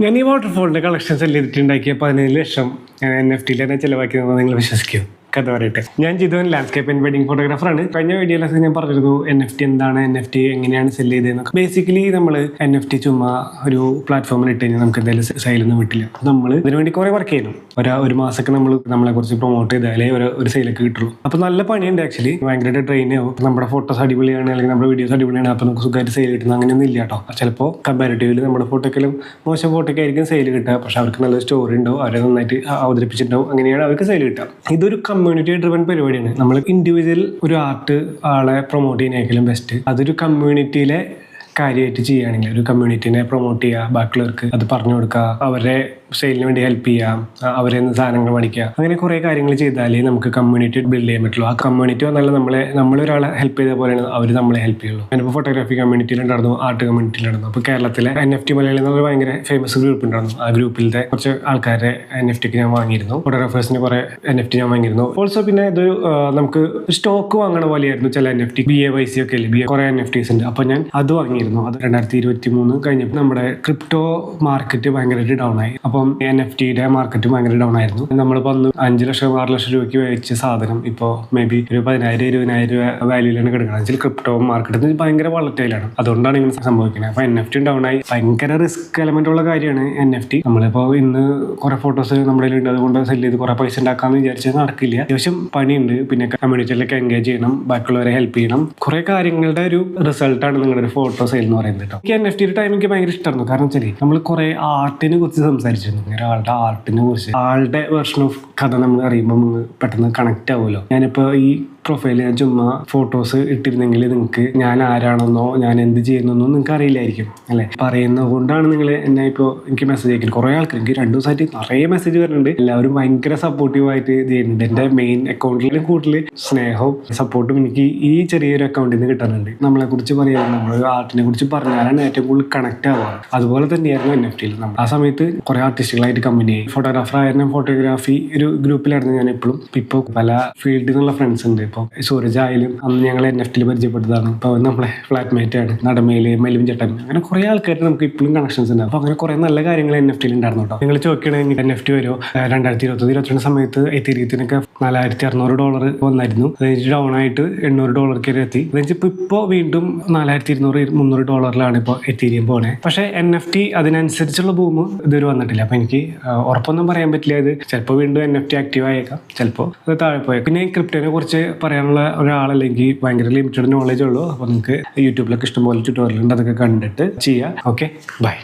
ഞാൻ ഈ വാട്ടർഫോളിന്റെ collection cell ചെയ്തിട്ടുണ്ടാക്കിയ 17 ലക്ഷം NFT തന്നെ ചിലവാക്കിയത് നിങ്ങൾ വിശ്വസിക്കും? കഥ പറയട്ടെ. ഞാൻ ജിതോൻ ലാൻഡ്സ്കേപ്പ് ആൻഡ് വെഡിങ് ഫോട്ടോഗ്രാഫറാണ്. കഴിഞ്ഞ വീഡിയോയിലൊക്കെ ഞാൻ പറഞ്ഞിരുന്നു NFT എന്താണ്, NFT എങ്ങനെയാണ് സെല് ചെയ്തതെന്നൊക്കെ. ബേസിക്കലി നമ്മൾ NFT ചുമ്മാ ഒരു പ്ലാറ്റ്ഫോമിൽ ഇട്ട് കഴിഞ്ഞാൽ നമുക്ക് എന്തായാലും സെയിലൊന്നും കിട്ടില്ല. നമ്മൾ ഇതിനു വേണ്ടി കുറെ വർക്ക് ചെയ്യുന്നു. ഒരു മാസമൊക്കെ നമ്മളെ കുറിച്ച് പ്രൊമോട്ട് ചെയ്താലേ ഒരു സെയിലൊക്കെ കിട്ടുള്ളൂ. അപ്പൊ നല്ല പണിയുണ്ട് ആക്ച്വലി. ഭയങ്കരമായിട്ട് ട്രെയിൻ ആവും. നമ്മുടെ ഫോട്ടോസ് അടിപൊളിയാണ് അല്ലെങ്കിൽ നമ്മുടെ വീഡിയോസ് അടിപൊളിയാണ്, അപ്പൊ നമുക്ക് സുഖമായിട്ട് സെയിൽ കിട്ടുന്നത് അങ്ങനെയൊന്നും ഇല്ല കേട്ടോ. ചിലപ്പോൾ കമ്പാരിറ്റീവ്ലി നമ്മുടെ ഫോട്ടോക്കെല്ലാം മോശം ഫോട്ടോക്കെ ആയിരിക്കും സെയിൽ കിട്ടുക. പക്ഷെ അവർക്ക് നല്ല സ്റ്റോറി ഉണ്ടാവും, അവരെ നന്നായിട്ട് അവതരിപ്പിച്ചിട്ടുണ്ടാവും, അങ്ങനെയാണ് അവർക്ക് സെയിൽ കിട്ടുക. ഇതൊരു കമ്മ്യൂണിറ്റി ഡ്രിവൺ പരിപാടിയാണ്. നമ്മൾ ഇൻഡിവിജ്വൽ ഒരു ആളെ പ്രൊമോട്ട് ചെയ്യുന്നതിനേക്കാളും ബെസ്റ്റ് അതൊരു കമ്മ്യൂണിറ്റിയിലെ കാര്യമായിട്ട് ചെയ്യുകയാണെങ്കിൽ, ഒരു കമ്മ്യൂണിറ്റിനെ പ്രൊമോട്ട് ചെയ്യുക, ബാക്കിയുള്ളവർക്ക് അത് പറഞ്ഞു കൊടുക്കുക, അവരെ സെയിലിന് വേണ്ടി ഹെൽപ്പ് ചെയ്യാം, അവരെ സാധനങ്ങൾ മേടിക്കുക, അങ്ങനെ കുറേ കാര്യങ്ങൾ ചെയ്താലേ നമുക്ക് കമ്മ്യൂണിറ്റി ബിൽഡ് ചെയ്യാൻ പറ്റുള്ളൂ. ആ കമ്മ്യൂണിറ്റി വന്നാൽ നമ്മളൊരാളെ ഹെൽപ്പ് ചെയ്ത പോലെയാണ് അവർ നമ്മളെ ഹെൽപ്പ് ചെയ്യുള്ളൂ. ഞാനിപ്പോൾ ഫോട്ടോഗ്രാഫി കമ്മ്യൂണിറ്റിയിൽ ഉണ്ടായിരുന്നു, ആർട്ട് കമ്മ്യൂണിറ്റിയിൽ ഉണ്ടായിരുന്നു. അപ്പോൾ കേരളത്തിലെ NFT മലയാളി എന്നൊരു ഭയങ്കര ഫേമസ് ഗ്രൂപ്പ് ഉണ്ടായിരുന്നു. ആ ഗ്രൂപ്പിലത്തെ കുറച്ച് ആൾക്കാരെ NFTക്ക് ഞാൻ വാങ്ങിയിരുന്നു. ഫോട്ടോഗ്രാഫേഴ്സിന് കുറേ NFT ഞാൻ വാങ്ങിയിരുന്നു. ഓൾസോ പിന്നെ ഇത് നമുക്ക് സ്റ്റോക്ക് വാങ്ങണ പോലെയായിരുന്നു ചില NFT. BAYC ഒക്കെ ഇല്ലേ, കുറേ NFTs ഉണ്ട്. അപ്പോൾ ഞാൻ അത് വാങ്ങിയിരുന്നു. അത് 2023 കഴിഞ്ഞപ്പോൾ നമ്മുടെ ക്രിപ്റ്റോ മാർക്കറ്റ് ഭയങ്കരമായിട്ട് ഡൗൺ ആയി. അപ്പം NFT-യുടെ മാർക്കറ്റ് ഭയങ്കര ഡൗൺ ആയിരുന്നു. നമ്മളിപ്പോൾ അന്ന് 5 ലക്ഷം 6 ലക്ഷം രൂപയ്ക്ക് മേടിച്ച സാധനം ഇപ്പോൾ മേ ബി ഒരു 10,000-20,000 രൂപ വാല്യൂലാണ് കിടക്കുന്നത്. അതിൽ ക്രിപ്റ്റോ മാർക്കറ്റ് ഭയങ്കര വളറ്റൈലാണ്. അതുകൊണ്ടാണ് ഇങ്ങനെ സംഭവിക്കുന്നത്. അപ്പോൾ NFT ഡൗൺ ആയി. ഭയങ്കര റിസ്ക് എലമെന്റ് ഉള്ള കാര്യമാണ് NFT. നമ്മളിപ്പോൾ ഇന്ന് കുറെ ഫോട്ടോസ് നമ്മുടെ ഉണ്ട്, അതുകൊണ്ട് സെല് ചെയ്ത് കുറെ പൈസ ഉണ്ടാക്കാന്ന് വിചാരിച്ചാൽ നടക്കില്ല. അത്യാവശ്യം പണിയുണ്ട്. പിന്നെ കമ്മ്യൂണിറ്റിയിലൊക്കെ എൻഗേജ് ചെയ്യണം, ബാക്കിയുള്ളവരെ ഹെൽപ്പ് ചെയ്യണം. കുറെ കാര്യങ്ങളുടെ ഒരു റിസൾട്ടാണ് നിങ്ങളുടെ ഒരു ഫോട്ടോ സെയിൽ എന്ന് പറയുന്നത് കേട്ടോ. എനിക്ക് NFT ടൈം എനിക്ക് ഭയങ്കര ഇഷ്ടമായിരുന്നു. കാരണം വെച്ചാൽ നമ്മൾ കുറെ ആർട്ടിനെ കുറിച്ച് സംസാരിച്ചിരുന്നു. ഒരാളുടെ ആർട്ടിനെ കുറിച്ച്, ആളുടെ വേർഷൻ ഓഫ് കഥ നമ്മൾ അറിയുമ്പോൾ നമ്മൾ പെട്ടെന്ന് കണക്ട് ആവുമല്ലോ. ഞാനിപ്പോൾ ഈ പ്രൊഫൈലിൽ ഞാൻ ചുമ്മാ ഫോട്ടോസ് ഇട്ടിരുന്നെങ്കിൽ നിങ്ങൾക്ക് ഞാൻ ആരാണെന്നോ ഞാൻ എന്ത് ചെയ്യുന്നോ നിങ്ങൾക്ക് അറിയില്ലായിരിക്കും അല്ലേ. പറയുന്നത് കൊണ്ടാണ് നിങ്ങൾ എന്നെ ഇപ്പോൾ എനിക്ക് മെസ്സേജ് അയക്കുന്നത്. കുറേ ആൾക്കാർ എനിക്ക് 2 ദിവസമായിട്ട് നിറയെ മെസ്സേജ് വരുന്നുണ്ട്. എല്ലാവരും ഭയങ്കര സപ്പോർട്ടീവായിട്ട് ചെയ്യുന്നുണ്ട്. എൻ്റെ മെയിൻ അക്കൗണ്ടിലും കൂടുതൽ സ്നേഹവും സപ്പോർട്ടും എനിക്ക് ഈ ചെറിയൊരു അക്കൗണ്ടിൽ നിന്ന് കിട്ടുന്നുണ്ട്. നമ്മളെ കുറിച്ച് പറയാൻ, നമ്മൾ ആർട്ടിനെ കുറിച്ച് പറഞ്ഞാലാണ് ഏറ്റവും കൂടുതൽ കണക്ട് ആവുക. അതുപോലെ തന്നെയായിരുന്നു NFT-യിൽ. നമ്മൾ ആ സമയത്ത് കുറേ ആർട്ടിസ്റ്റുകളായിട്ട് കമ്പനി ആയി. ഫോട്ടോഗ്രാഫർ ആയിരുന്നു. ഫോട്ടോഗ്രാഫി ഒരു ഗ്രൂപ്പിലായിരുന്നു ഞാൻ എപ്പോഴും. ഇപ്പോൾ പല ഫീൽഡിൽ നിന്നുള്ള ഫ്രണ്ട്സ് ഉണ്ട്. ഇപ്പോൾ സൂരജ് ആയാലും അന്ന് ഞങ്ങൾ NFT-ൽ പരിചയപ്പെട്ടതാണ്. ഇപ്പോൾ നമ്മളെ ഫ്ലാറ്റ്മേറ്റ് ആണ്. നടമയില് മെലിം ചേട്ടൻ, അങ്ങനെ കുറേ ആൾക്കാർ നമുക്ക് ഇപ്പോഴും കണക്ഷൻസ് ഉണ്ട്. അപ്പോൾ അങ്ങനെ കുറേ നല്ല കാര്യങ്ങൾ NFT-ൽ ഉണ്ടായിരുന്നു കേട്ടോ. നിങ്ങൾ ചോദിക്കണമെങ്കിൽ NFT വരുമോ? 2021-22 സമയത്ത് എത്തീരിയത്തിനൊക്കെ $4,600 വന്നായിരുന്നു. അത് ഡൗൺ ആയിട്ട് $800 വരെ എത്തി. ഇപ്പോൾ വീണ്ടും $4,200-300 ഇപ്പോൾ എത്തീരിയം പോണേ. പക്ഷേ NFT അതിനനുസരിച്ചുള്ള ബൂം ഇതുവരെ വന്നിട്ടില്ല. അപ്പോൾ എനിക്ക് ഉറപ്പൊന്നും പറയാൻ പറ്റില്ല. ഇത് ചിലപ്പോൾ വീണ്ടും NFT ആക്റ്റീവ് ആയേക്കാം, ചിലപ്പോൾ അത് താഴെ പോയേക്കാം. പിന്നെ ക്രിപ്റ്റോനെ കുറിച്ച് പറയാനുള്ള ഒരാളല്ലെങ്കിൽ ഭയങ്കര ലിമിറ്റഡ് നോളജ് ഉള്ളൂ. അപ്പോൾ നിങ്ങൾക്ക് യൂട്യൂബിലൊക്കെ ഇഷ്ടംപോലെ ട്യൂട്ടോറിയൽ ഉണ്ട്, അതൊക്കെ കണ്ടിട്ട് ചെയ്യാം. Okay, by.